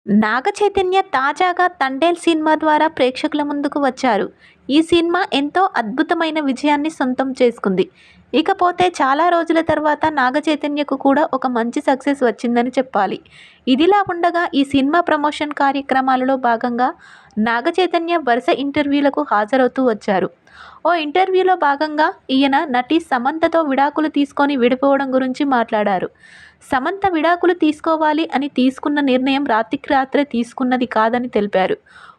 నాగ చైతన్య తాజాగా 'తండేల్' సినిమా ద్వారా ప్రేక్షకుల ముందుకు వచ్చారు. ఈ సినిమా ఎంతో అద్భుతమైన విజయాన్ని సొంతం చేసుకుంది. ఇకపోతే చాలా రోజుల తర్వాత నాగ చైతన్యకు కూడా ఒక మంచి సక్సెస్ వచ్చిందని చెప్పాలి. ఇదిలా ఉండగా ఈ సినిమా ప్రమోషన్ కార్యక్రమాలలో భాగంగా నాగ చైతన్య వరుస ఇంటర్వ్యూలకు హాజరవుతూ వచ్చారు. ఓ ఇంటర్వ్యూలో భాగంగా ఈయన నటి సమంతతో విడాకులు తీసుకొని విడిపోవడం గురించి మాట్లాడారు. సమంత విడాకులు తీసుకోవాలి అని తీసుకున్న నిర్ణయం రాత్రికి రాత్రే తీసుకున్నది కాదని తెలిపారు.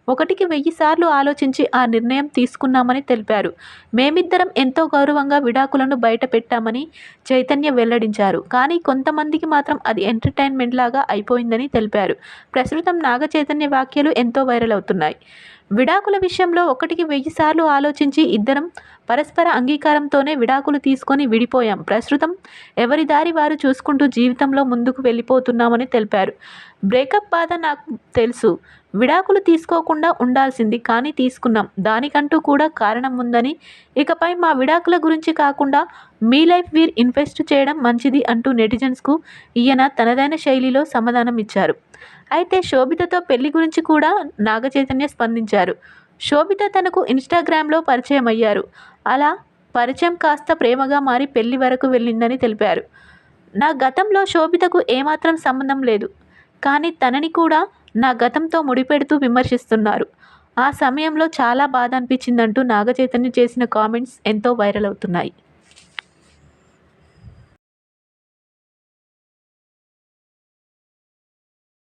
ఒకటికి 1000 సార్లు ఆలోచించి ఆ నిర్ణయం తీసుకున్నామని తెలిపారు. మేమిద్దరం ఎంతో గౌరవంగా విడాకులను బయట పెట్టామని చైతన్య వెల్లడించారు. కానీ కొంతమందికి మాత్రం అది ఎంటర్టైన్మెంట్ లాగా అయిపోయిందని తెలిపారు. ప్రస్తుతం నాగ చైతన్య వ్యాఖ్యలు ఎంతో వైరల్ అవుతున్నాయి. విడాకుల విషయంలో ఒకటికి 1000 సార్లు ఆలోచించి ఇద్దరం పరస్పర అంగీకారంతోనే విడాకులు తీసుకొని విడిపోయాం. ప్రస్తుతం ఎవరి దారి వారు చూసుకుంటూ జీవితంలో ముందుకు వెళ్ళిపోతున్నామని తెలిపారు. బ్రేకప్ బాధ నాకు తెలుసు. విడాకులు తీసుకోకుండా ఉండాల్సింది కానీ తీసుకున్నాం. దానికంటూ కూడా కారణం ఉందని, ఇకపై మా విడాకుల గురించి కాకుండా మీ లైఫ్ మీరు ఇన్వెస్ట్ చేయడం మంచిది అంటూ నెటిజన్స్కు ఈయన తనదైన శైలిలో సమాధానం ఇచ్చారు. అయితే శోభితతో పెళ్లి గురించి కూడా నాగ చైతన్య స్పందించారు. శోభిత తనకు ఇన్స్టాగ్రామ్లో పరిచయం అయ్యారు. అలా పరిచయం కాస్త ప్రేమగా మారి పెళ్లి వరకు వెళ్ళిందని తెలిపారు. నా గతంలో శోభితకు ఏమాత్రం సంబంధం లేదు. కానీ తనని కూడా నా గతంతో ముడిపెడుతూ విమర్శిస్తున్నారు. ఆ సమయంలో చాలా బాధ అనిపించిందంటూ నాగ చైతన్య చేసిన కామెంట్స్ ఎంతో వైరల్ అవుతున్నాయి.